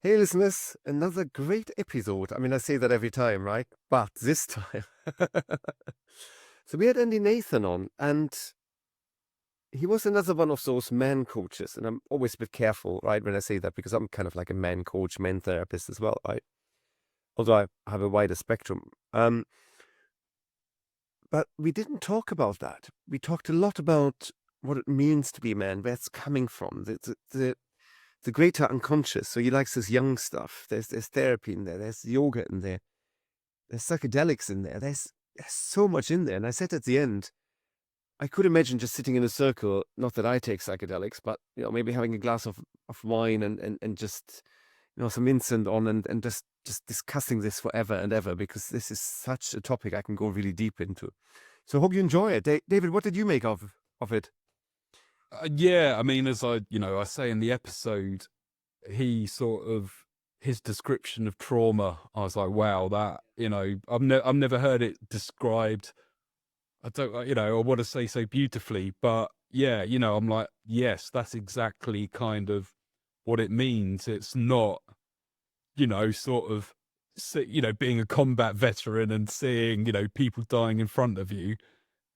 Hey, listeners, another great episode. I mean, I say that every time, right? But this time. So we had Andy Nathan on, and he was another one of those man coaches. And I'm always a bit careful, right, when I say that, because I'm kind of like a man coach, man therapist as well, right? Although I have a wider spectrum. But we didn't talk about that. We talked a lot about what it means to be a man, where it's coming from, the greater unconscious. So he likes this young stuff. There's therapy in there. There's yoga in there. There's psychedelics in there. There's so much in there. And I said at the end, I could imagine just sitting in a circle, not that I take psychedelics, but maybe having a glass of wine and just some incense on and just discussing this forever and ever, because this is such a topic I can go really deep into. So I hope you enjoy it. David, what did you make of it? Yeah, I mean, as I say in the episode, his description of trauma, I was like, wow, that, I've never heard it described. I want to say so beautifully, but yeah, I'm like, yes, that's exactly kind of what it means. It's not, sort of, being a combat veteran and seeing, people dying in front of you.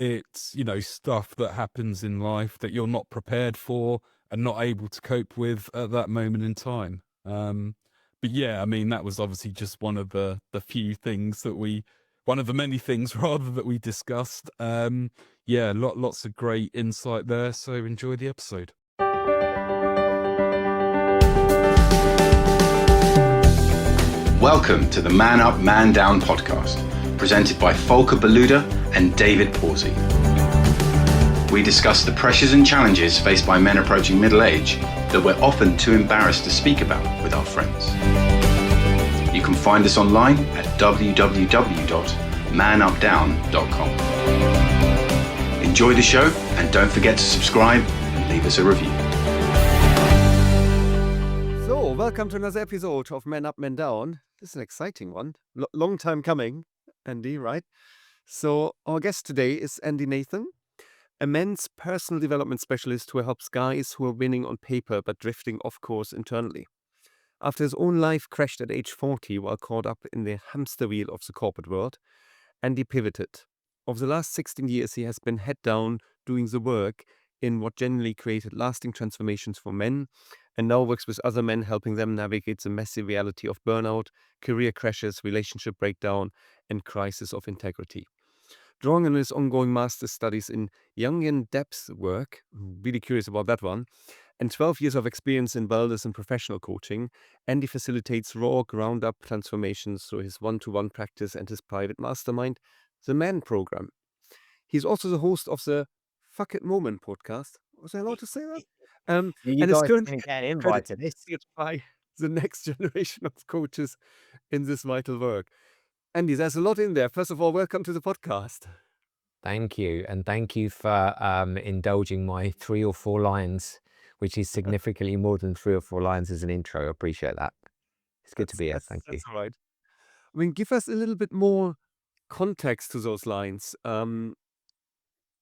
It's, stuff that happens in life that you're not prepared for and not able to cope with at that moment in time. But yeah, I mean, that was obviously just one of the few things one of the many things rather that we discussed. Yeah, lots of great insight there. So enjoy the episode. Welcome to the Man Up, Man Down podcast, presented by Volker Beluda and David Pawsey. We discuss the pressures and challenges faced by men approaching middle age that we're often too embarrassed to speak about with our friends. You can find us online at www.manupdown.com. Enjoy the show and don't forget to subscribe and leave us a review. So, welcome to another episode of Men Up, Men Down. This is an exciting one. Long time coming, Andy, right? So, our guest today is Andy Nathan, a men's personal development specialist who helps guys who are winning on paper but drifting off course internally. After his own life crashed at age 40 while caught up in the hamster wheel of the corporate world, Andy pivoted. Over the last 16 years, he has been head down doing the work in what genuinely created lasting transformations for men, and now works with other men, helping them navigate the messy reality of burnout, career crashes, relationship breakdown, and crisis of integrity. Drawing on his ongoing master's studies in Jungian depth work, really curious about that one, and 12 years of experience in wellness and professional coaching, Andy facilitates raw, ground-up transformations through his one-to-one practice and his private mastermind, the Man Program. He's also the host of the Fuck It Moment podcast. Was I allowed to say that? You And is guys currently didn't get an invite to this. credited by the next generation of coaches in this vital work. Andy, there's a lot in there. First of all, welcome to the podcast. Thank you. And thank you for indulging my 3 or 4 lines, which is significantly more than 3 or 4 lines as an intro. I appreciate that. It's good to be here. Thank you. That's all right. I mean, give us a little bit more context to those lines.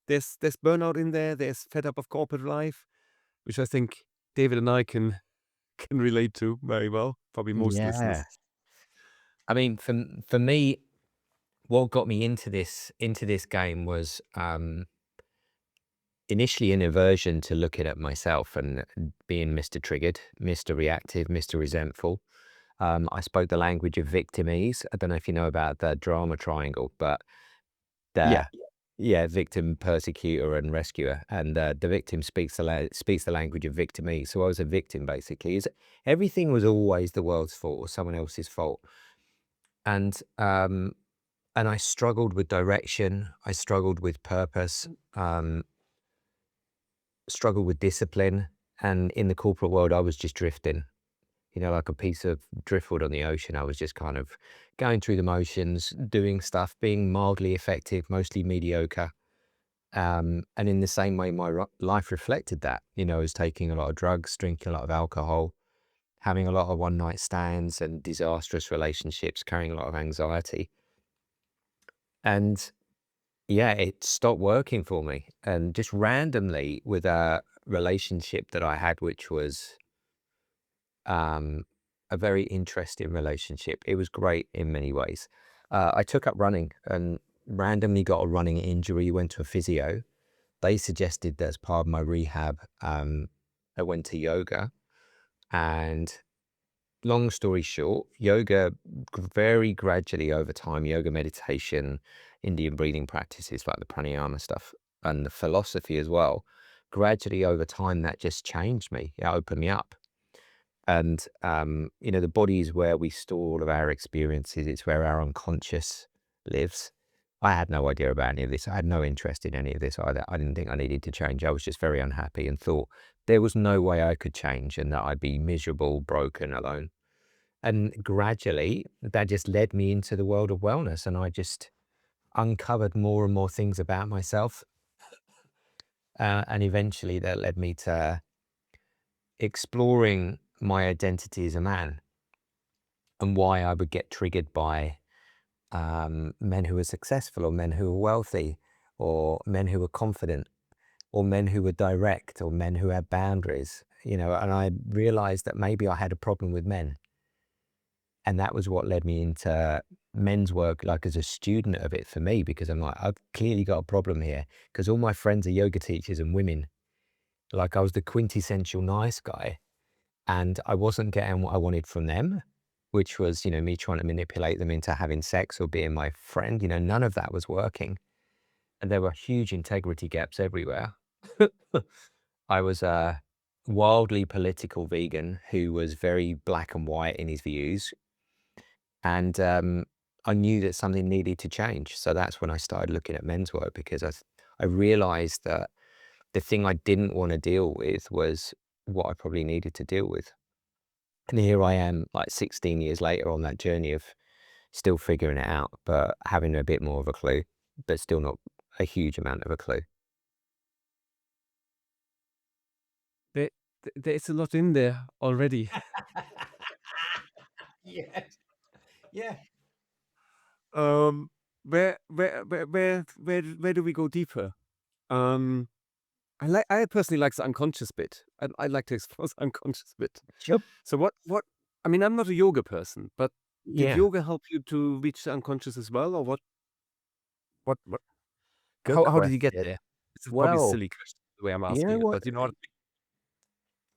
There's burnout in there. There's fed up of corporate life, which I think David and I can relate to very well. Probably most listeners. Yeah. I mean, for me, what got me into this game was initially an aversion to looking at myself and being Mr. Triggered, Mr. Reactive, Mr. Resentful. I spoke the language of victimese. I don't know if you know about the drama triangle, but victim, persecutor, and rescuer. And the victim speaks the language of victimese. So I was a victim, basically. Everything was always the world's fault or someone else's fault. And I struggled with direction. I struggled with purpose. Struggled with discipline. And in the corporate world, I was just drifting. Like a piece of driftwood on the ocean. I was just kind of going through the motions, doing stuff, being mildly effective, mostly mediocre. And in the same way, my life reflected that. I was taking a lot of drugs, drinking a lot of alcohol, having a lot of one-night stands and disastrous relationships, carrying a lot of anxiety. And yeah, it stopped working for me. And just randomly with a relationship that I had, which was a a very interesting relationship. It was great in many ways. I took up running and randomly got a running injury, went to a physio. They suggested that as part of my rehab, I went to yoga. And long story short, yoga very gradually over time, yoga meditation, Indian breathing practices like the pranayama stuff and the philosophy as well, gradually over time, that just changed me. It opened me up. And, the body is where we store all of our experiences. It's where our unconscious lives. I had no idea about any of this. I had no interest in any of this either. I didn't think I needed to change. I was just very unhappy and thought there was no way I could change and that I'd be miserable, broken, alone. And gradually, that just led me into the world of wellness. And I just uncovered more and more things about myself. And eventually that led me to exploring my identity as a man and why I would get triggered by men who were successful or men who were wealthy or men who were confident or men who were direct or men who had boundaries, and I realized that maybe I had a problem with men. And that was what led me into men's work, like as a student of it for me, because I'm like, I've clearly got a problem here because all my friends are yoga teachers and women. Like I was the quintessential nice guy and I wasn't getting what I wanted from them, which was, me trying to manipulate them into having sex or being my friend. None of that was working. And there were huge integrity gaps everywhere. I was a wildly political vegan who was very black and white in his views. And I knew that something needed to change. So that's when I started looking at men's work because I realized that the thing I didn't want to deal with was what I probably needed to deal with. And here I am, like 16 years later on that journey of still figuring it out, but having a bit more of a clue, but still not a huge amount of a clue. There's a lot in there already. Yes. Yeah. Where do we go deeper? I personally like the unconscious bit. I'd like to explore the unconscious bit. Sure. So what? I mean, I'm not a yoga person, but did Yeah. yoga help you to reach the unconscious as well, or what? What? Good How did you get question. there? This is probably a Well, silly question the way I'm you know asking it, what? but you know what?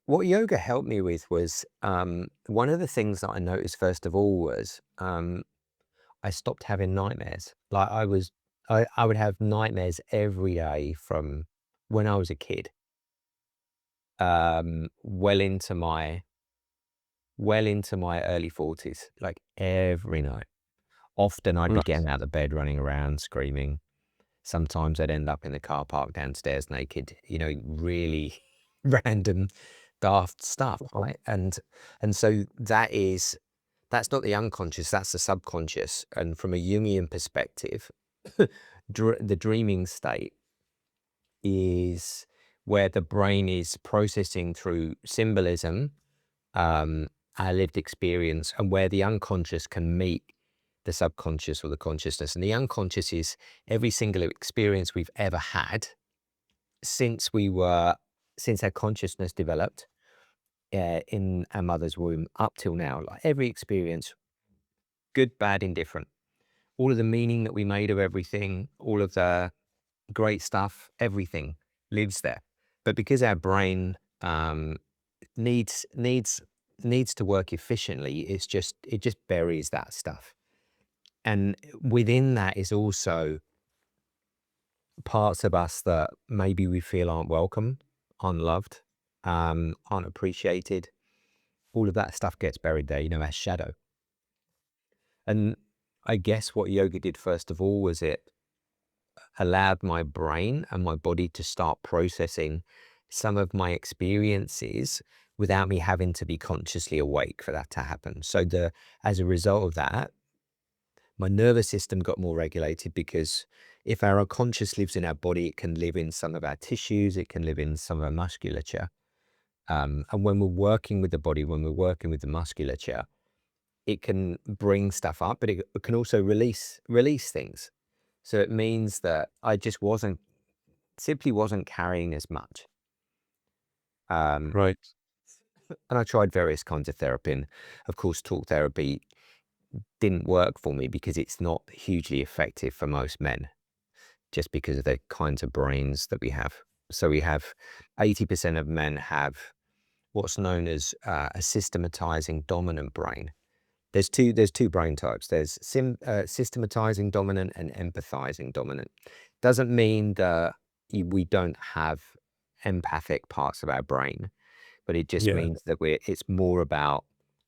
What yoga helped me with was one of the things that I noticed first of all was I stopped having nightmares. Like I would have nightmares every day from when I was a kid, well into my early 40s, like every night. Often I'd be Right. getting out of bed, running around, screaming. Sometimes I'd end up in the car park downstairs naked, really random, daft stuff, right? And so that's not the unconscious, that's the subconscious. And from a Jungian perspective, the dreaming state is where the brain is processing through symbolism, our lived experience, and where the unconscious can meet the subconscious or the consciousness. And the unconscious is every single experience we've ever had since our consciousness developed in our mother's womb up till now. Like every experience, good, bad, indifferent. All of the meaning that we made of everything, all of the great stuff, everything lives there. But because our brain needs to work efficiently, it just buries that stuff. And within that is also parts of us that maybe we feel aren't welcome, unloved, aren't appreciated. All of that stuff gets buried there, our shadow. And I guess what yoga did first of all was it allowed my brain and my body to start processing some of my experiences without me having to be consciously awake for that to happen. So as a result of that, my nervous system got more regulated because if our unconscious lives in our body, it can live in some of our tissues, it can live in some of our musculature. And when we're working with the body, when we're working with the musculature, it can bring stuff up, but it can also release things. So it means that I just simply wasn't carrying as much. Right. And I tried various kinds of therapy. And of course, talk therapy didn't work for me because it's not hugely effective for most men, just because of the kinds of brains that we have. So we have 80% of men have what's known as a systematizing dominant brain. There's two brain types. There's systematizing dominant and empathizing dominant. Doesn't mean that we don't have empathic parts of our brain, but it just Yeah. means that it's more about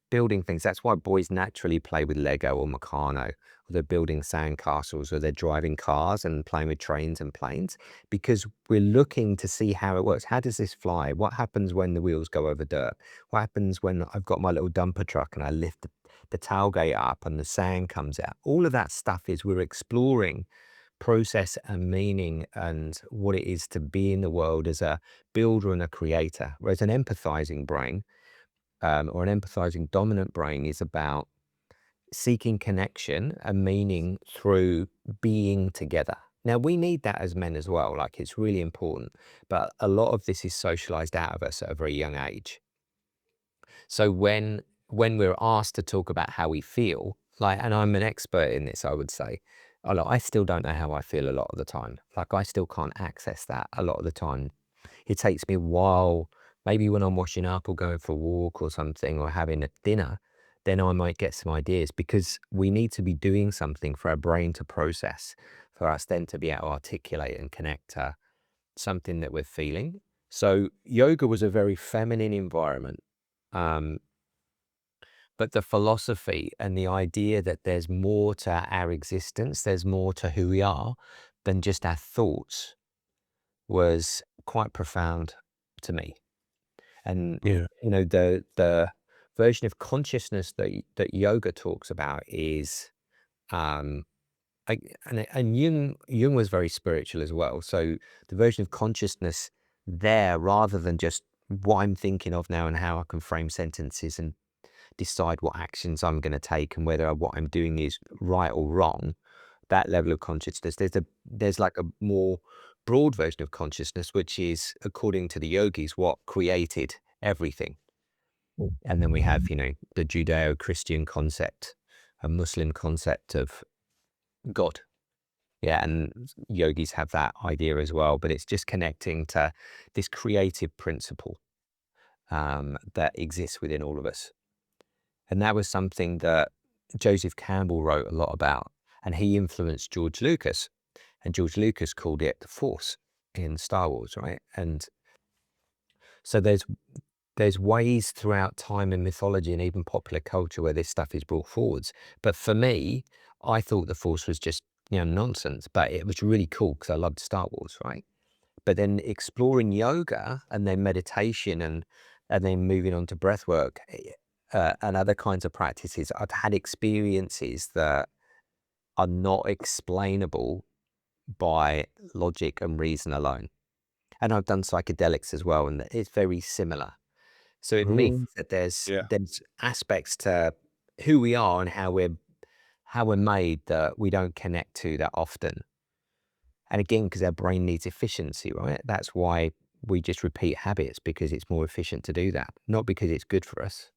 building things. That's why boys naturally play with Lego or Meccano, or they're building sandcastles, or they're driving cars and playing with trains and planes, because we're looking to see how it works. How does this fly? What happens when the wheels go over dirt? What happens when I've got my little dumper truck and I lift the tailgate up and the sand comes out? All of that stuff is we're exploring process and meaning and what it is to be in the world as a builder and a creator. Whereas an empathizing brain, or an empathizing dominant brain, is about seeking connection and meaning through being together. Now, we need that as men as well. Like, it's really important, but a lot of this is socialized out of us at a very young age. So when we're asked to talk about how we feel, like, and I'm an expert in this, I would say, I still don't know how I feel a lot of the time. Like, I still can't access that a lot of the time. It takes me a while, maybe when I'm washing up or going for a walk or something, or having a dinner, then I might get some ideas, because we need to be doing something for our brain to process, for us then to be able to articulate and connect to something that we're feeling. So yoga was a very feminine environment. Um, but the philosophy and the idea that there's more to our existence, there's more to who we are than just our thoughts, was quite profound to me. And Yeah. the version of consciousness that yoga talks about is, um, and Jung was very spiritual as well. So the version of consciousness there, rather than just what I'm thinking of now and how I can frame sentences and decide what actions I'm going to take and whether what I'm doing is right or wrong, that level of consciousness, there's like a more broad version of consciousness, which is, according to the yogis, what created everything. And then we have, the Judeo-Christian concept, a Muslim concept of God. Yeah, and yogis have that idea as well, but it's just connecting to this creative principle that exists within all of us. And that was something that Joseph Campbell wrote a lot about, and he influenced George Lucas, and George Lucas called it the Force in Star Wars, right? And so there's ways throughout time and mythology and even popular culture where this stuff is brought forwards. But for me, I thought the Force was just, nonsense, but it was really cool because I loved Star Wars, right? But then exploring yoga and then meditation and then moving on to breath work, and other kinds of practices, I've had experiences that are not explainable by logic and reason alone. And I've done psychedelics as well, and it's very similar. So it Oh, means that there's yeah. there's aspects to who we are and how we're made that we don't connect to that often. And again, because our brain needs efficiency, right? That's why we just repeat habits, because it's more efficient to do that, not because it's good for us.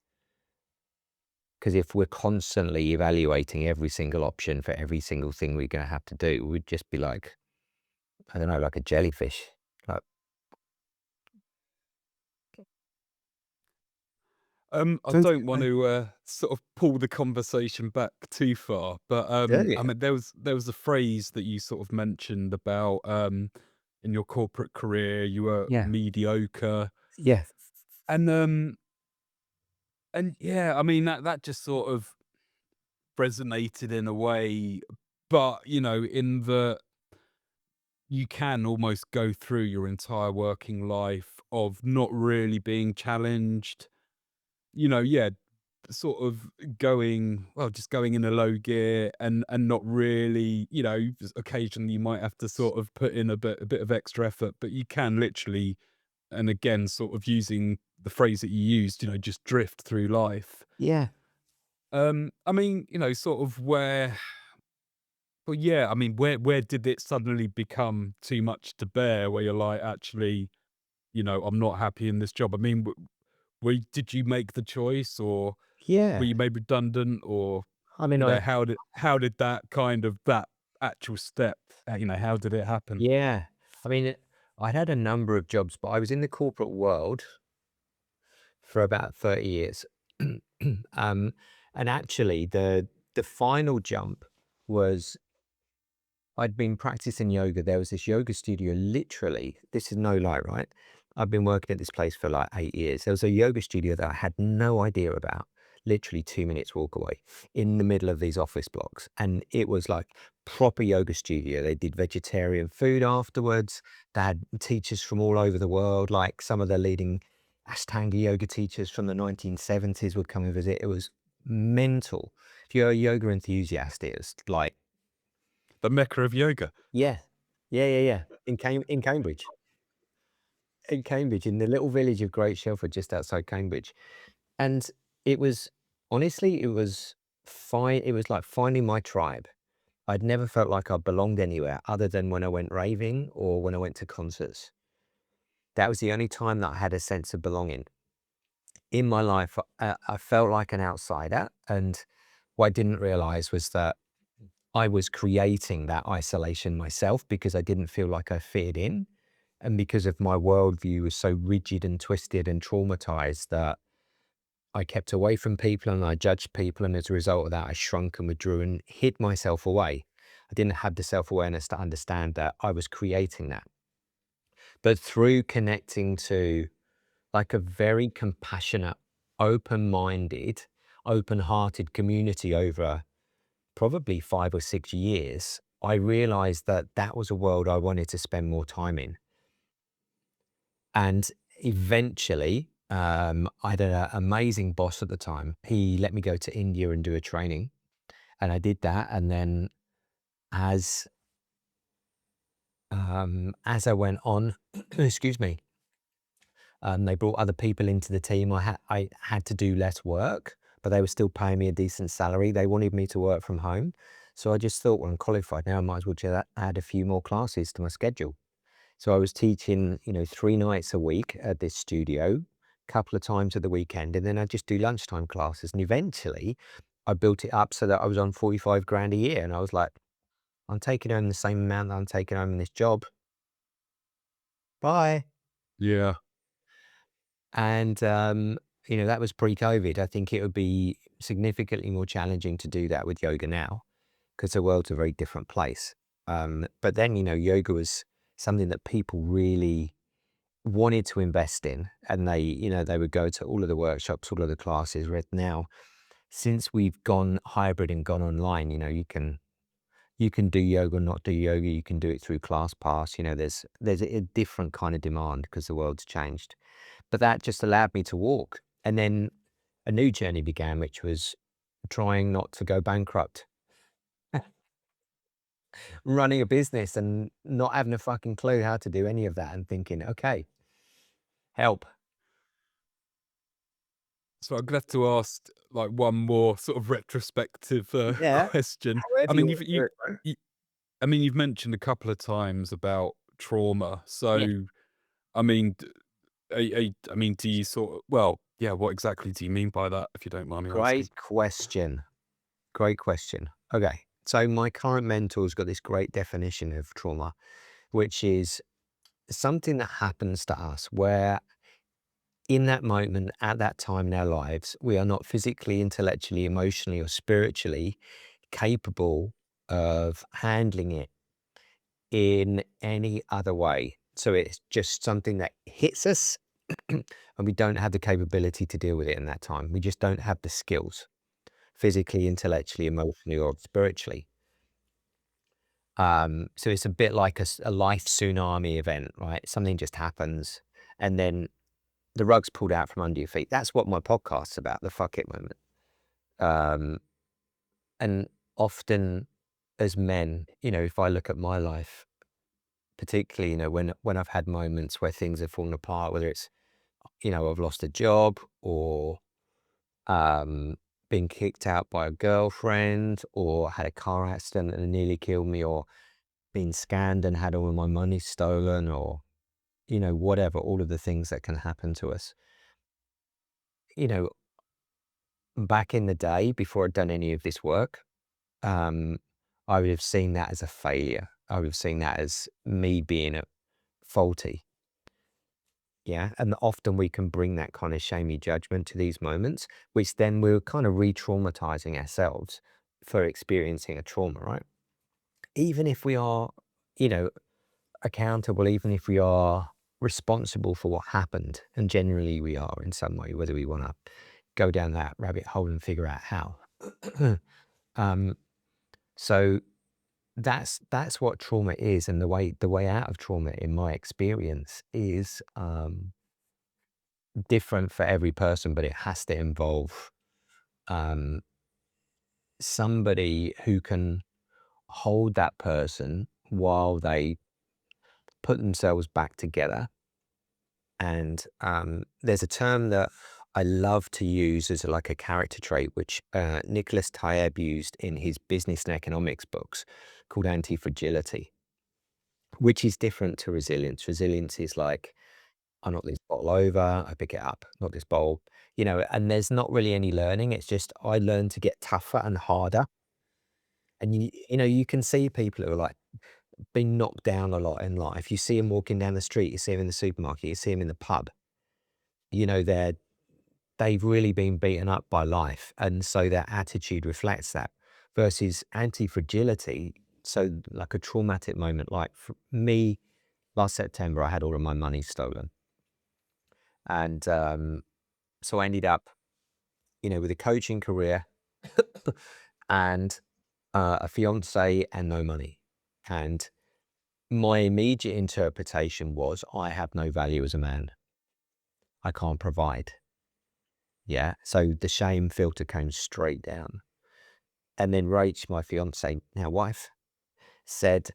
Because if we're constantly evaluating every single option for every single thing we're going to have to do, we'd just be like, I don't know, like a jellyfish. Like, I Since don't want to sort of pull the conversation back too far, but yeah, I yeah, mean, there was a phrase that you sort of mentioned about in your corporate career you were yeah, mediocre, yeah, and yeah, I mean that just sort of resonated in a way, but in the you can almost go through your entire working life of not really being challenged, yeah, sort of just going in a low gear and not really, just occasionally you might have to sort of put in a bit of extra effort, but you can literally, and again, sort of using the phrase that you used, just drift through life. yeah. I mean, sort of well, yeah, I mean, where did it suddenly become too much to bear, where you're like, actually, I'm not happy in this job? I mean, did you make the choice, or were Yeah. you made redundant, or I mean, I how did that kind of that actual step, how did it happen? yeah. I mean, I'd had a number of jobs, but I was in the corporate world for about 30 years. Um, and actually the final jump was I'd been practicing yoga. There was this yoga studio, literally, this is no lie, right? I've been working at this place for like 8 years. There was a yoga studio that I had no idea about, literally 2 minutes walk away in the middle of these office blocks. And it was like proper yoga studio. They did vegetarian food afterwards. They had teachers from all over the world, like some of the leading Ashtanga yoga teachers from the 1970s would come and visit. It was mental. If you're a yoga enthusiast, it's like, The Mecca of yoga. yeah. Yeah. In Cambridge. In Cambridge, in the little village of Great Shelford, just outside Cambridge. And it was honestly, it was fine. It was like finding my tribe. I'd never felt like I belonged anywhere other than when I went raving or when I went to concerts. That was the only time that I had a sense of belonging. In my life, I felt like an outsider. And what I didn't realize was that I was creating that isolation myself because I didn't feel like I fitted in. And because of my worldview was so rigid and twisted and traumatized that I kept away from people and I judged people. And as a result of that, I shrunk and withdrew and hid myself away. I didn't have the self-awareness to understand that I was creating that. But through connecting to like a very compassionate, open-minded, open-hearted community over probably 5 or 6 years, I realized that that was a world I wanted to spend more time in. And eventually, I had an amazing boss at the time. He let me go to India and do a training, and I did that. And then as I went on, excuse me, they brought other people into the team. I had to do less work, but they were still paying me a decent salary. They wanted me to work from home. So I just thought, well, I'm qualified now. I might as well just add a few more classes to my schedule. So I was teaching, 3 nights a week at this studio, a couple of times at the weekend, and then I'd just do lunchtime classes. And eventually I built it up so that I was on 45 grand a year. And I was like, I'm taking home the same amount that I'm taking home in this job. Bye. Yeah. And, that was pre-COVID. I think it would be significantly more challenging to do that with yoga now because the world's a very different place. But then, yoga was something that people really wanted to invest in, and they would go to all of the workshops, all of the classes. Where now, since we've gone hybrid and gone online, you can do yoga or not do yoga. You can do it through ClassPass. There's a different kind of demand because the world's changed. But that just allowed me to walk. And then a new journey began, which was trying not to go bankrupt, running a business and not having a fucking clue how to do any of that and thinking, okay, help. So I'm gonna have to ask like one more sort of retrospective Yeah. question. I However you mean, want to do it, bro. you've mentioned a couple of times about trauma. Yeah. So, I mean, I mean, do you well, yeah, what exactly do you mean by that, if you don't mind me asking? Great question. Great question. Okay. So my current mentor's got this great definition of trauma, which is something that happens to us where in that moment, at that time in our lives, we are not physically, intellectually, emotionally, or spiritually capable of handling it in any other way. So it's just something that hits us and we don't have the capability to deal with it in that time. We just don't have the skills physically, intellectually, emotionally, or spiritually. So it's a bit like a life tsunami event, right? Something just happens and then the rug's pulled out from under your feet. That's what my podcast's about, the fuck it moment. And often as men, if I look at my life, particularly, when I've had moments where things have fallen apart, whether it's, I've lost a job or been kicked out by a girlfriend or had a car accident and nearly killed me or been scammed and had all of my money stolen or, whatever, all of the things that can happen to us. you know, back in the day, before I'd done any of this work, I would have seen that as a failure. I would have seen that as me being faulty. Yeah. And often we can bring that kind of shamey judgment to these moments, which then we're kind of re-traumatizing ourselves for experiencing a trauma, right? Even if we are, you know, accountable, even if we are responsible for what happened, and generally we are in some way, whether we want to go down that rabbit hole and figure out how. um, so that's what trauma is, and the way out of trauma, in my experience, is different for every person, but it has to involve um, somebody who can hold that person while they put themselves back together. And there's a term that I love to use as like a character trait, which Nicholas Taeb used in his business and economics books, called anti-fragility, which is different to resilience. Resilience is like, I knock this bottle over, I pick it up, not this bowl, you know, and there's not really any learning. It's just I learn to get tougher and harder. And you know, you can see people who are like been knocked down a lot in life. You see them walking down the street, you see them in the supermarket, you see them in the pub. You know, they've really been beaten up by life, and so their attitude reflects that. Versus anti-fragility, so like a traumatic moment, like for me, last September, I had all of my money stolen. And so I ended up, you know, with a coaching career and a fiance and no money. And my immediate interpretation was, I have no value as a man. I can't provide. Yeah. So the shame filter came straight down. And then Rach, my fiance, now wife, said,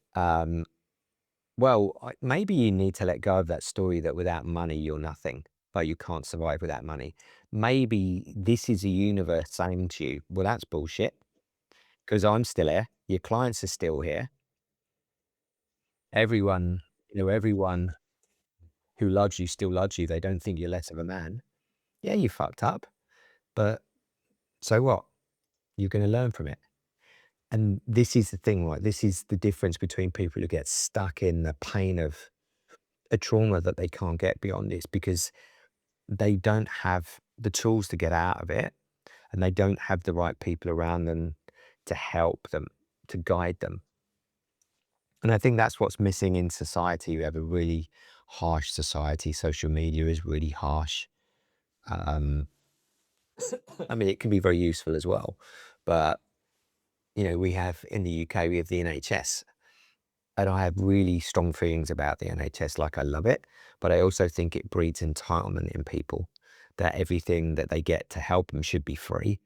well, maybe you need to let go of that story that without money, you're nothing, but you can't survive without money. Maybe this is a universe saying to you, well, that's bullshit, because I'm still here. Your clients are still here. Everyone, you know, everyone who loves you still loves you. They don't think you're less of a man. Yeah, you fucked up, but so what? You're going to learn from it. And this is the thing, right? This is the difference between people who get stuck in the pain of a trauma that they can't get beyond this, because they don't have the tools to get out of it, and they don't have the right people around them to help them, to guide them. And I think that's what's missing in society. We have a really harsh society. Social media is really harsh. I mean, it can be very useful as well, but you know, we have in the UK, we have the NHS, and I have really strong feelings about the NHS. Like, I love it, but I also think it breeds entitlement in people, that everything that they get to help them should be free,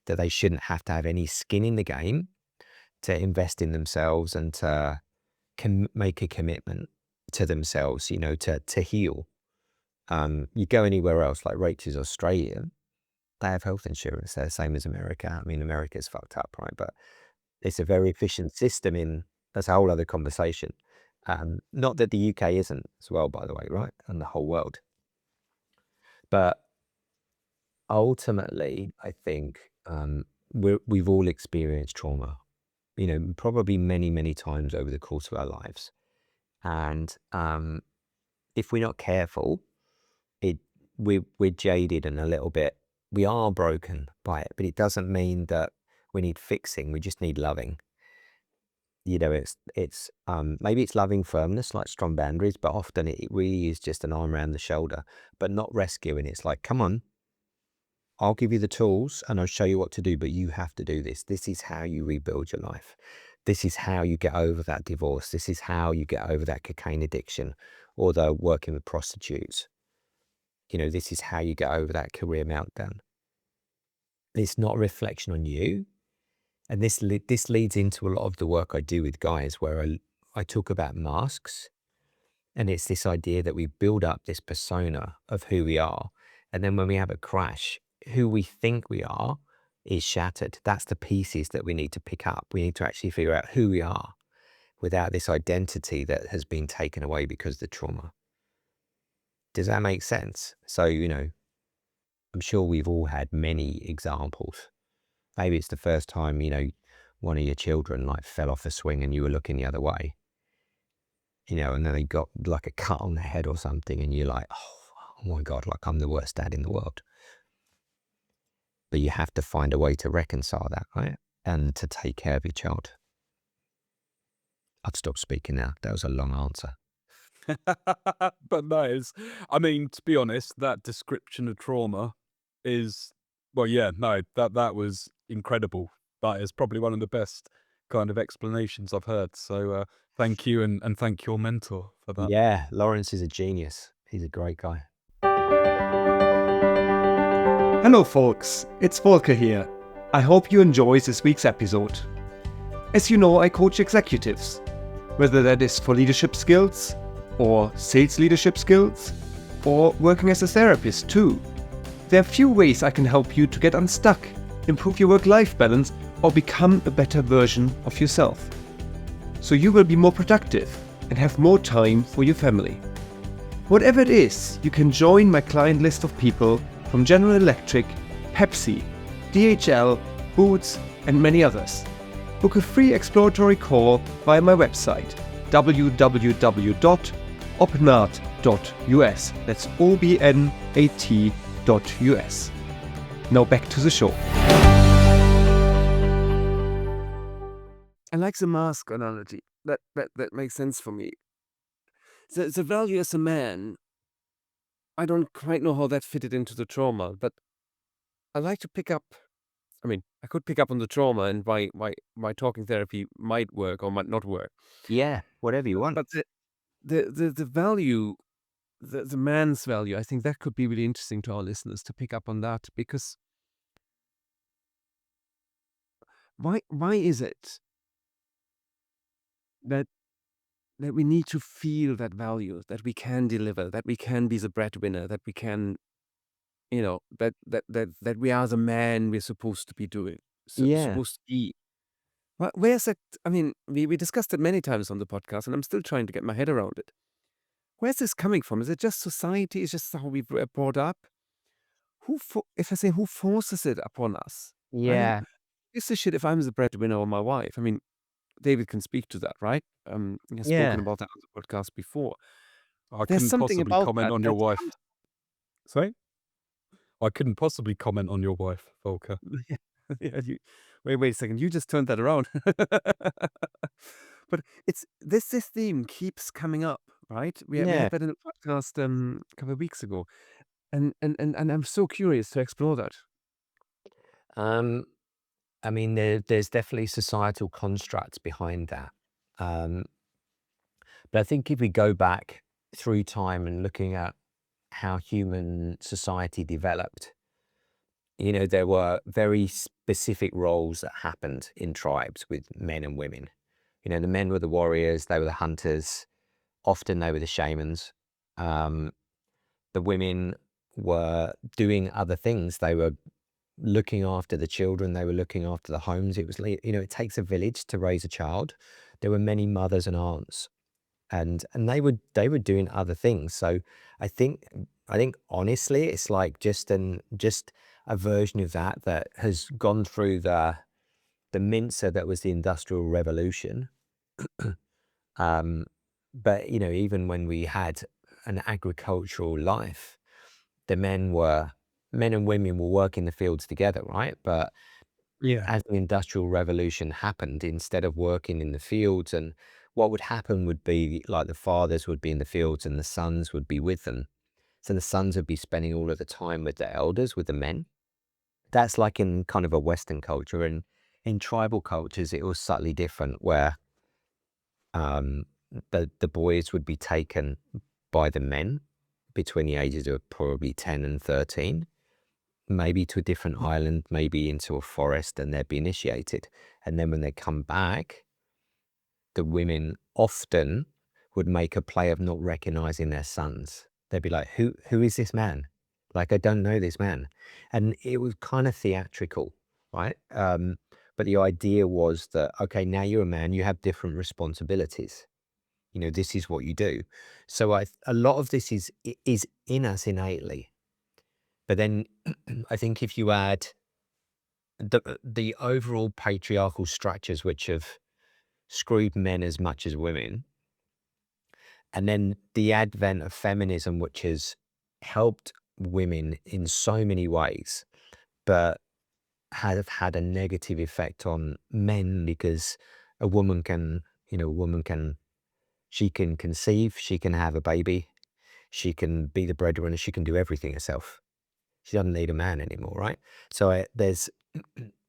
that they shouldn't have to have any skin in the game to invest in themselves and to can make a commitment to themselves, you know, to heal. You go anywhere else, like Rachel's Australian, they have health insurance. They're the same as America. I mean, America's fucked up, right? But it's a very efficient system that's a whole other conversation. Not that the UK isn't as well, by the way, right? And the whole world. But ultimately, I think we've all experienced trauma, you know, probably many, many times over the course of our lives. And if we're not careful, we're jaded and a little bit, we are broken by it, but it doesn't mean that we need fixing. We just need loving. You know, it's maybe it's loving firmness, like strong boundaries, but often it really is just an arm around the shoulder, but not rescuing. It's like, come on, I'll give you the tools and I'll show you what to do, but you have to do this. This is how you rebuild your life. This is how you get over that divorce. This is how you get over that cocaine addiction or the working with prostitutes. You know, this is how you get over that career meltdown. It's not a reflection on you. And this leads into a lot of the work I do with guys, where I talk about masks. And it's this idea that we build up this persona of who we are. And then when we have a crash, who we think we are is shattered. That's the pieces that we need to pick up. We need to actually figure out who we are without this identity that has been taken away because of the trauma. Does that make sense? So, you know, I'm sure we've all had many examples. Maybe it's the first time, one of your children like fell off a swing and you were looking the other way, and then they got like a cut on the head or something and you're like, oh my God, like I'm the worst dad in the world. But you have to find a way to reconcile that, right? And to take care of your child. I've stopped speaking now. That was a long answer. But no, I mean, to be honest, that description of trauma is, well, yeah, no, that was incredible. That is probably one of the best kind of explanations I've heard. So thank you, and thank your mentor for that. Yeah, Lawrence is a genius. He's a great guy. Hello, folks. It's Volker here. I hope you enjoyed this week's episode. As you know, I coach executives, whether that is for leadership skills, or sales leadership skills, or working as a therapist too. There are few ways I can help you to get unstuck, improve your work-life balance, or become a better version of yourself. So you will be more productive and have more time for your family. Whatever it is, you can join my client list of people from General Electric, Pepsi, DHL, Boots, and many others. Book a free exploratory call via my website, www.obnat.us. That's obnat.us. Now back to the show. I like the mask analogy. That makes sense for me. The value as a man, I don't quite know how that fitted into the trauma, but I like to pick up. I mean, I could pick up on the trauma and why talking therapy might work or might not work. Yeah, whatever you want. But the value, the man's value, I think that could be really interesting to our listeners to pick up on that, because why is it that we need to feel that value, that we can deliver, that we can be the breadwinner, that we can, that we are the man we're supposed to be doing, Yeah. supposed to be. Where's that? I mean, we discussed it many times on the podcast, and I'm still trying to get my head around it. Where's this coming from? Is it just society? Is it just how we were brought up? If I say who forces it upon us? Yeah. It's the shit if I'm the breadwinner or my wife. I mean, David can speak to that, right? He has spoken about that on the podcast before. I There's couldn't something possibly about comment that on your that wife. comes- Sorry? I couldn't possibly comment on your wife, Volker. Yeah, wait a second. You just turned that around. But it's this theme keeps coming up, right? We Yeah. had that in a podcast a couple of weeks ago, and I'm so curious to explore that. I mean, there's definitely societal constructs behind that. But I think if we go back through time and looking at how human society developed, there were very specific roles that happened in tribes with men and women. The men were the warriors, they were the hunters, often they were the shamans. The women were doing other things. They were looking after the children, they were looking after the homes. It was, it takes a village to raise a child. There were many mothers and aunts, and they were doing other things. So I think honestly, it's like just a version of that has gone through the mincer that was the Industrial Revolution. But even when we had an agricultural life, the men and women were working the fields together, right? But Yeah. as the Industrial Revolution happened, instead of working in the fields, and what would happen would be like the fathers would be in the fields and the sons would be with them. So the sons would be spending all of the time with the elders, with the men. That's like in kind of a Western culture. And in tribal cultures, it was subtly different, where the boys would be taken by the men between the ages of probably 10 and 13, maybe to a different island, maybe into a forest, and they'd be initiated. And then when they come back, the women often would make a play of not recognizing their sons. They'd be like, who is this man? Like, I don't know this man. And it was kind of theatrical, right? But the idea was that, okay, now you're a man, you have different responsibilities. This is what you do. So a lot of this is in us innately. But then I think if you add the overall patriarchal structures which have screwed men as much as women, and then the advent of feminism, which has helped women in so many ways, but have had a negative effect on men because a woman can, she can conceive, she can have a baby, she can be the breadwinner, she can do everything herself. She doesn't need a man anymore, right? So there's,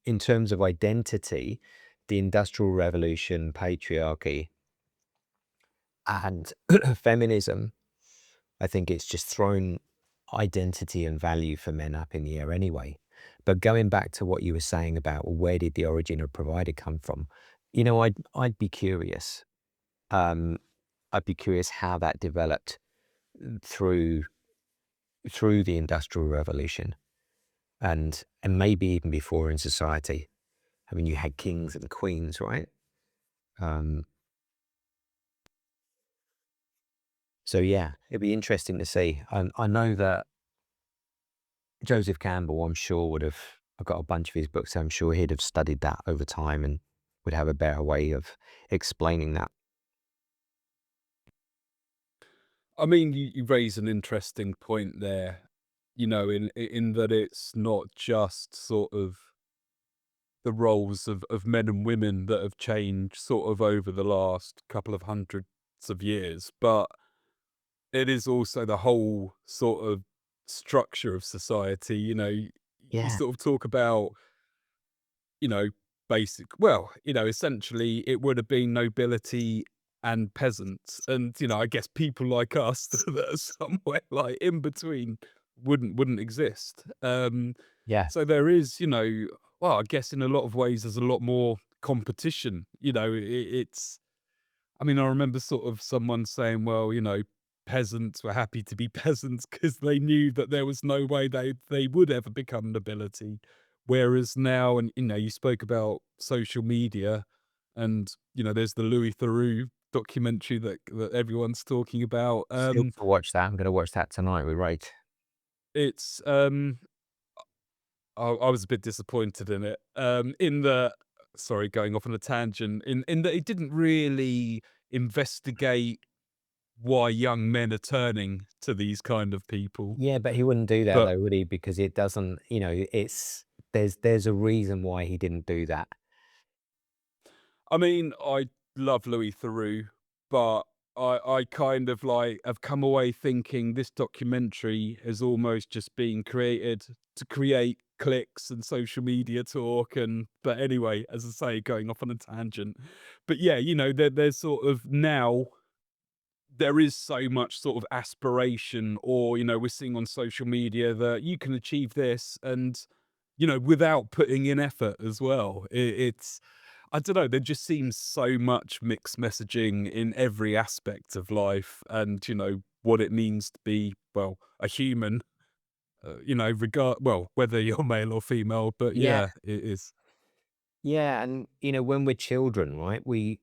in terms of identity, the Industrial Revolution, patriarchy, and feminism, I think it's just thrown identity and value for men up in the air anyway. But going back to what you were saying about, well, where did the origin of provider come from? I'd be curious. I'd be curious how that developed through the Industrial Revolution, and maybe even before in society. I mean, you had kings and queens, right? Um, so yeah, it'd be interesting to see. I know that Joseph Campbell, I'm sure, I've got a bunch of his books, so I'm sure he'd have studied that over time and would have a better way of explaining that. I mean, you raise an interesting point there, in that it's not just sort of the roles of men and women that have changed sort of over the last couple of hundreds of years, but it is also the whole sort of structure of society. You Yeah, sort of talk about, you know, essentially it would have been nobility and peasants. And, I guess people like us that are somewhere like in between wouldn't exist. yeah, So there is, well, I guess in a lot of ways there's a lot more competition. I mean, I remember sort of someone saying, well, peasants were happy to be peasants because they knew that there was no way they would ever become nobility. Whereas now, and you spoke about social media, and there's the Louis Theroux documentary that everyone's talking about. still to watch that. I'm going to watch that tonight. We're right. It's I was a bit disappointed in it. In the Sorry, going off on a tangent. In that it didn't really investigate why young men are turning to these kind of people. Yeah, but he wouldn't do that But though, would he? Because it doesn't, it's there's a reason why he didn't do that. I mean, I love Louis Theroux, but I kind of like have come away thinking this documentary has almost just been created to create clicks and social media talk. And but anyway, as I say, going off on a tangent. But yeah, there's sort of now there is so much sort of aspiration, or we're seeing on social media that you can achieve this, and without putting in effort as well. It's I don't know, there just seems so much mixed messaging in every aspect of life, and what it means to be, well, a human, whether you're male or female. But Yeah, yeah, it is. yeah, and when we're children, right, we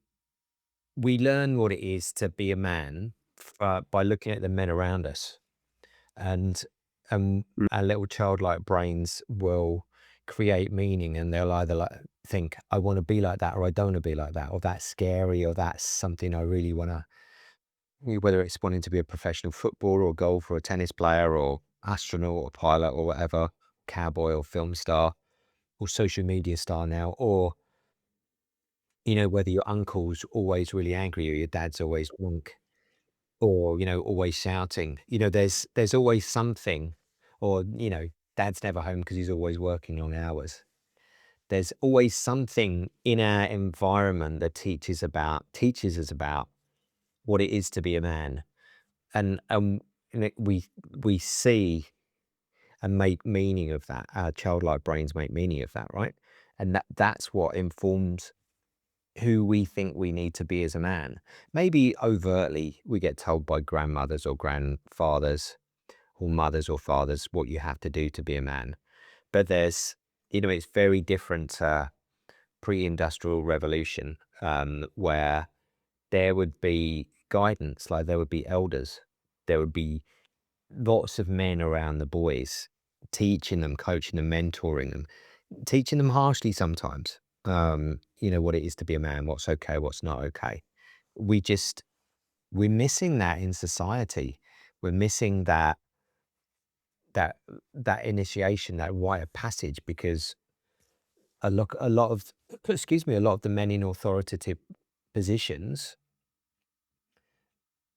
learn what it is to be a man by looking at the men around us, and our little childlike brains will create meaning, and they'll either think, I want to be like that, or I don't want to be like that, or that's scary, or that's something I really want to, whether it's wanting to be a professional footballer or golfer or tennis player or astronaut or pilot or whatever, cowboy or film star or social media star now, or whether your uncle's always really angry or your dad's always drunk, or always shouting. There's always something, or dad's never home because he's always working long hours. There's always something in our environment that teaches us about what it is to be a man, and we see and make meaning of that. Our childlike brains make meaning of that, right? And that's what informs who we think we need to be as a man. Maybe overtly we get told by grandmothers or grandfathers or mothers or fathers what you have to do to be a man. But there's, it's very different to pre-industrial revolution, where there would be guidance, like there would be elders, there would be lots of men around the boys, teaching them, coaching them, mentoring them, teaching them harshly sometimes, what it is to be a man, what's okay, what's not okay. We're missing that in society. We're missing that that initiation, that rite of passage, because a lot of excuse me, a lot of the men in authoritative positions,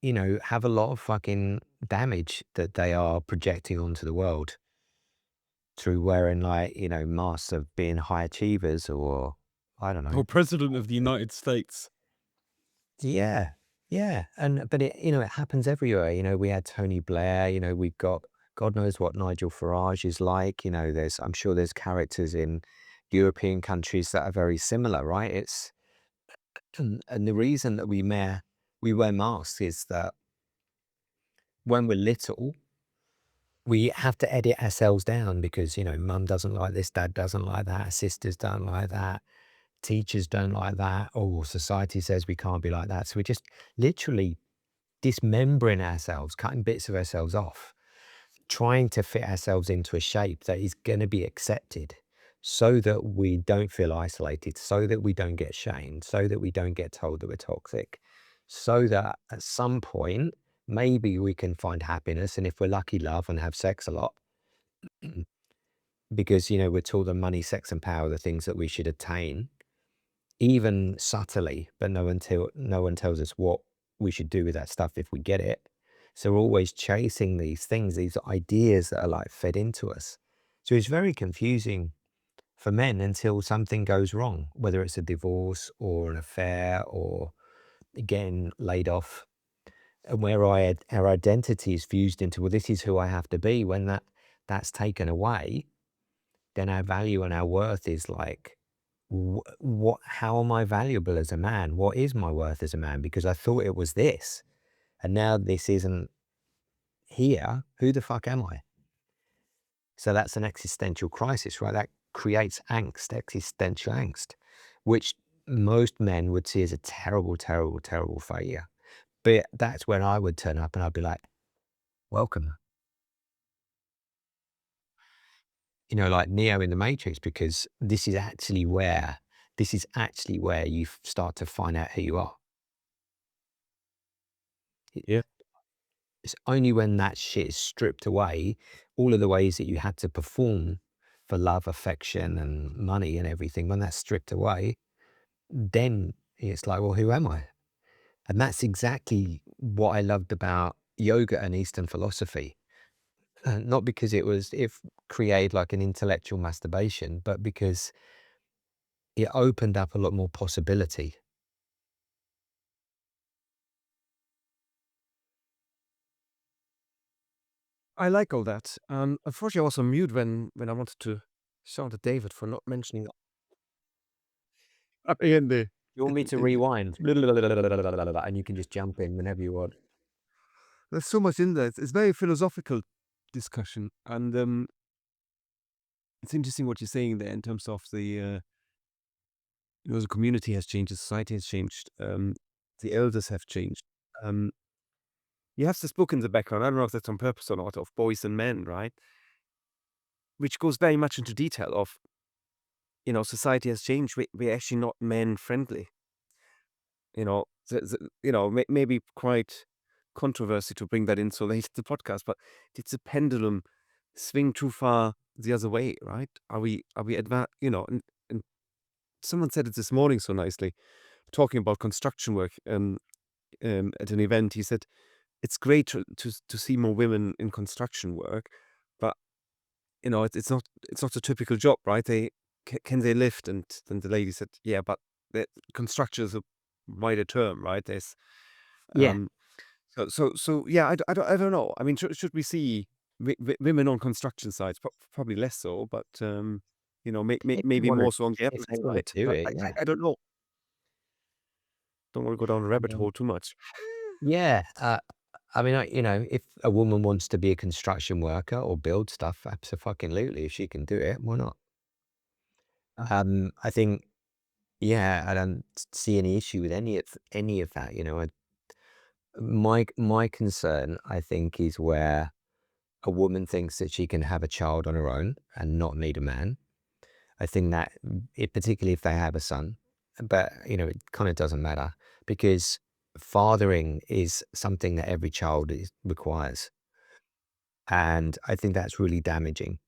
have a lot of fucking damage that they are projecting onto the world through wearing masks of being high achievers, or I don't know. Or President of the United States. Yeah, yeah, but it happens everywhere. We had Tony Blair. We've got God knows what Nigel Farage is like. I'm sure there's characters in European countries that are very similar, right? And the reason that we wear masks is that when we're little, we have to edit ourselves down because mum doesn't like this, dad doesn't like that, sisters don't like that, teachers don't like that. Oh, society says we can't be like that. So we're just literally dismembering ourselves, cutting bits of ourselves off, trying to fit ourselves into a shape that is going to be accepted so that we don't feel isolated, so that we don't get shamed, so that we don't get told that we're toxic, so that at some point, maybe we can find happiness. And if we're lucky, love and have sex a lot, because, we're told that money, sex and power are the things that we should attain, even subtly, but no one tells us what we should do with that stuff if we get it. So we're always chasing these things, these ideas that are like fed into us. So it's very confusing for men until something goes wrong, whether it's a divorce or an affair or getting laid off, and where our identity is fused into, well, this is who I have to be. When that's taken away, then our value and our worth is like, how am I valuable as a man? What is my worth as a man? Because I thought it was this, and now this isn't here. Who the fuck am I? So that's an existential crisis, right? That creates angst, existential angst, which most men would see as a terrible, terrible, terrible failure. But that's when I would turn up and I'd be like, welcome. Like Neo in the Matrix, because this is actually where you start to find out who you are. Yeah. It's only when that shit is stripped away, all of the ways that you had to perform for love, affection, and money and everything, when that's stripped away, then it's like, well, who am I? And that's exactly what I loved about yoga and Eastern philosophy. Not because it created like an intellectual masturbation, but because it opened up a lot more possibility. I like all that. Unfortunately, I was on mute when I wanted to shout at David for not mentioning up in the. You want me to rewind? And you can just jump in whenever you want. There's so much in there. It's very philosophical discussion, and it's interesting what you're saying there in terms of the the community has changed, the society has changed, the elders have changed. You have this book in the background. I don't know if that's on purpose or not, of Boys and Men, right? Which goes very much into detail of, society has changed. We're actually not men friendly. Maybe quite controversy to bring that in so late in the podcast, but did the pendulum swing too far the other way, right? Are we advanced? And someone said it this morning so nicely, talking about construction work. At an event, he said it's great to see more women in construction work, but it's not a typical job, right? Can they lift? And then the lady said, yeah, but construction is a wider term, right? There's Yeah. um so yeah, I don't know. I mean, should we see women on construction sites? Probably less so, but maybe wanna- more so on the if other they want side. to do But it, yeah. I don't know. Don't want to go down a rabbit hole too much. Yeah. I mean, if a woman wants to be a construction worker or build stuff, absolutely. If she can do it, why not? I think, yeah, I don't see any issue with any of that. My concern, I think, is where a woman thinks that she can have a child on her own and not need a man. I think that particularly if they have a son, but it kind of doesn't matter, because fathering is something that every child requires. And I think that's really damaging,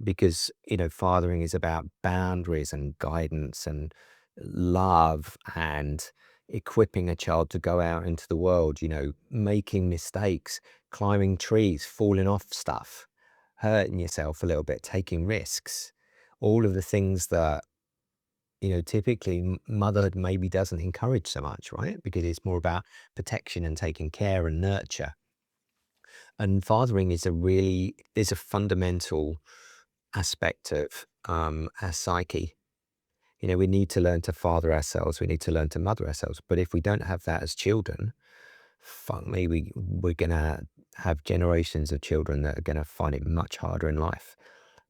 because, fathering is about boundaries and guidance and love and equipping a child to go out into the world, making mistakes, climbing trees, falling off stuff, hurting yourself a little bit, taking risks, all of the things that, typically motherhood maybe doesn't encourage so much, right? Because it's more about protection and taking care and nurture. And fathering is a fundamental aspect of our psyche. We need to learn to father ourselves. We need to learn to mother ourselves. But if we don't have that as children, fuck me, we're going to have generations of children that are going to find it much harder in life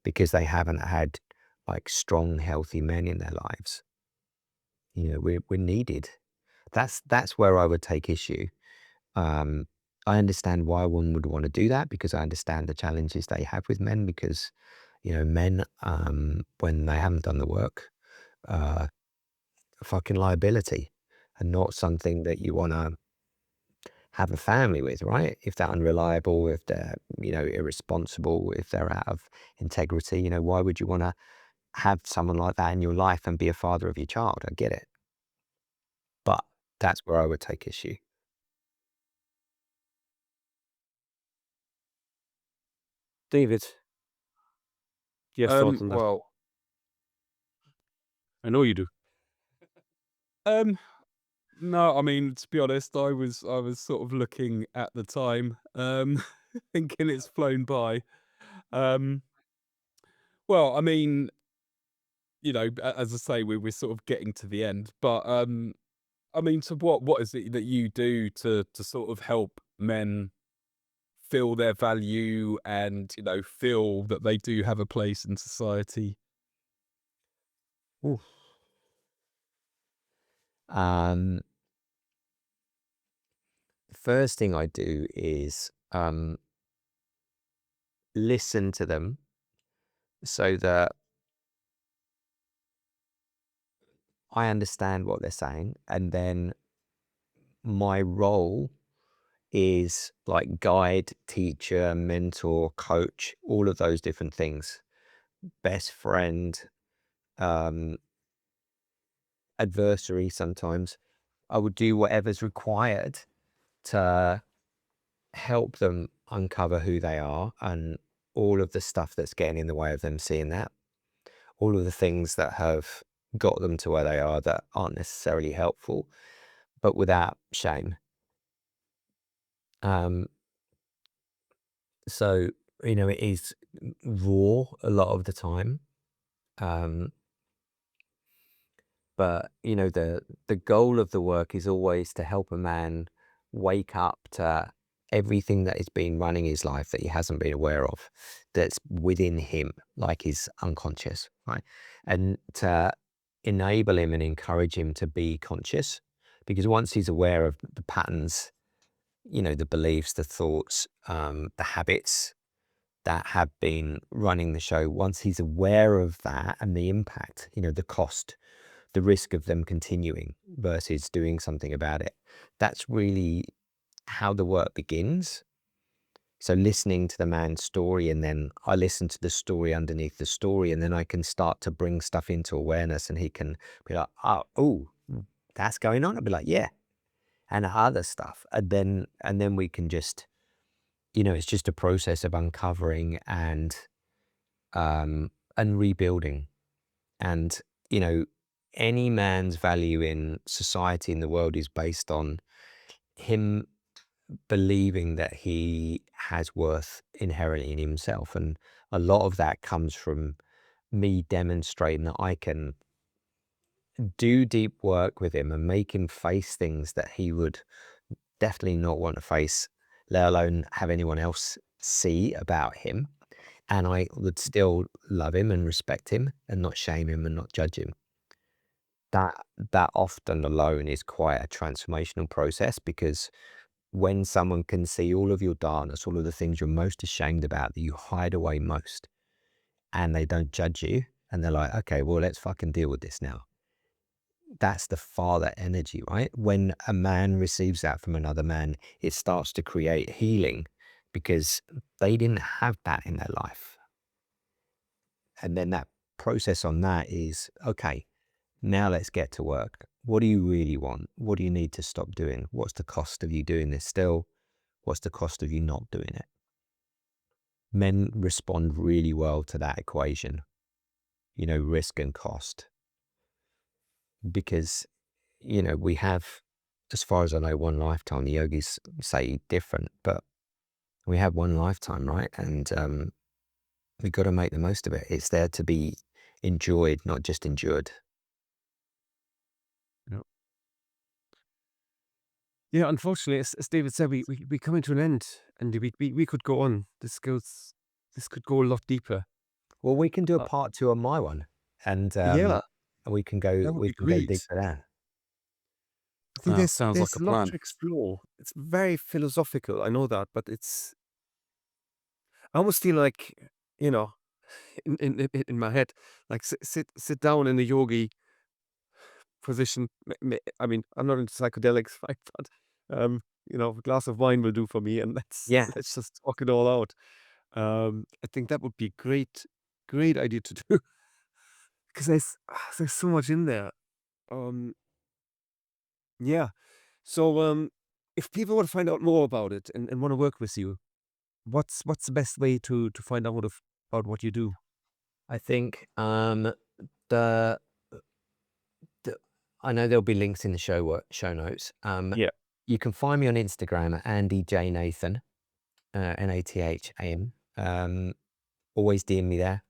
because they haven't had like strong, healthy men in their lives. We're needed. That's where I would take issue. Um, I understand why one would want to do that, because I understand the challenges they have with men, because, men, when they haven't done the work, a fucking liability and not something that you want to have a family with, right? If they're unreliable, if they're, irresponsible, if they're out of integrity, why would you want to have someone like that in your life and be a father of your child? I get it. But that's where I would take issue. David, do you have thoughts on that? Well, I know you do. No, I mean, to be honest, I was sort of looking at the time, thinking it's flown by. Um, well, I mean, as I say, we're sort of getting to the end, but I mean, so what is it that you do to sort of help men feel their value and feel that they do have a place in society? Ooh. Um, First thing I do is listen to them so that I understand what they're saying, and then my role is like guide, teacher, mentor, coach, all of those different things, best friend, um, adversary sometimes. I would do whatever's required to help them uncover who they are and all of the stuff that's getting in the way of them seeing that, all of the things that have got them to where they are that aren't necessarily helpful, but without shame. Um, so, it is raw a lot of the time. Um, but, the goal of the work is always to help a man wake up to everything that has been running his life that he hasn't been aware of, that's within him, like his unconscious, right? And to enable him and encourage him to be conscious, because once he's aware of the patterns, the beliefs, the thoughts, the habits that have been running the show, once he's aware of that and the impact, the cost, the risk of them continuing versus doing something about it, that's really how the work begins. So listening to the man's story, and then I listen to the story underneath the story, and then I can start to bring stuff into awareness, and he can be like, oh, that's going on. I'll be like, yeah, and other stuff. And then we can just, it's just a process of uncovering and rebuilding. And, any man's value in society, in the world, is based on him believing that he has worth inherently in himself. And a lot of that comes from me demonstrating that I can do deep work with him and make him face things that he would definitely not want to face, let alone have anyone else see about him. And I would still love him and respect him and not shame him and not judge him. That often alone is quite a transformational process, because when someone can see all of your darkness, all of the things you're most ashamed about that you hide away most, and they don't judge you, and they're like, okay, well, let's fucking deal with this now. That's the father energy, right? When a man receives that from another man, it starts to create healing because they didn't have that in their life. And then that process on that is, okay, now let's get to work. What do you really want? What do you need to stop doing? What's the cost of you doing this still? What's the cost of you not doing it? Men respond really well to that equation, risk and cost. Because, we have, as far as I know, one lifetime. The yogis say different, but we have one lifetime, right? And we've got to make the most of it. It's there to be enjoyed, not just endured. Yeah, unfortunately, as David said, we come into an end, and we could go on. This could go a lot deeper. Well, we can do a part 2 on my one, and Yeah, we can go that would be deep great. for that. I think sounds like there's a a lot plan. to explore. It's very philosophical, I know that, but I almost feel like, in my head, like sit down in a yogi position. I mean, I'm not into psychedelics, right? But a glass of wine will do for me, and Yeah. let's just talk it all out. I think that would be a great idea to do, because there's so much in there. Yeah. So if people want to find out more about it and want to work with you, what's the best way to find out about what you do? I think the I know there'll be links in the show notes. Yeah. You can find me on Instagram at Andy J Nathan, Natham. Always DM me there.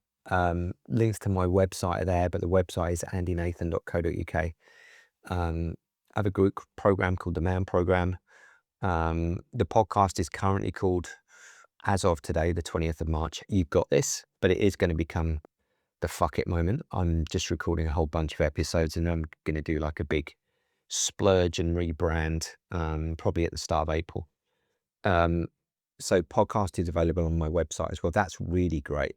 Links to my website are there, but the website is andynathan.co.uk. I have a group program called the Man Program. The podcast is currently called, as of today, the 20th of March, You've Got This, but it is going to become the fuck it moment. I'm just recording a whole bunch of episodes, and I'm going to do like a big splurge and rebrand, probably at the start of April. So podcast is available on my website as well. That's really great.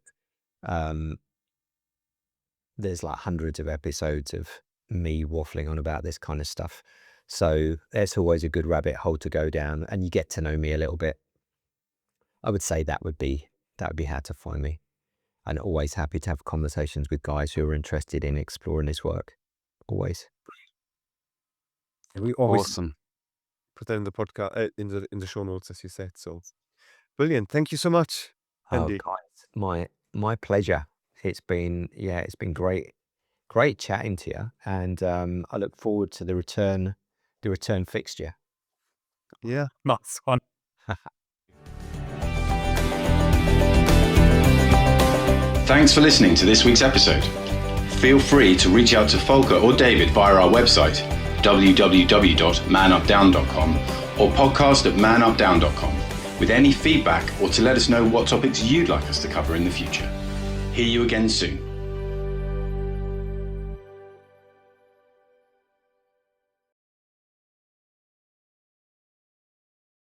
There's like hundreds of episodes of me waffling on about this kind of stuff. So there's always a good rabbit hole to go down, and you get to know me a little bit. I would say that would be how to find me. And always happy to have conversations with guys who are interested in exploring this work. Always. We always Awesome. put that in the podcast, in the show notes, as you said. So brilliant. Thank you so much, Andy. Oh, guys, my pleasure. It's been great chatting to you, and I look forward to the return fixture. Yeah. Nice one. Thanks for listening to this week's episode. Feel free to reach out to Volker or David via our website, www.manupdown.com, or podcast@manupdown.com, with any feedback or to let us know what topics you'd like us to cover in the future. Hear you again soon.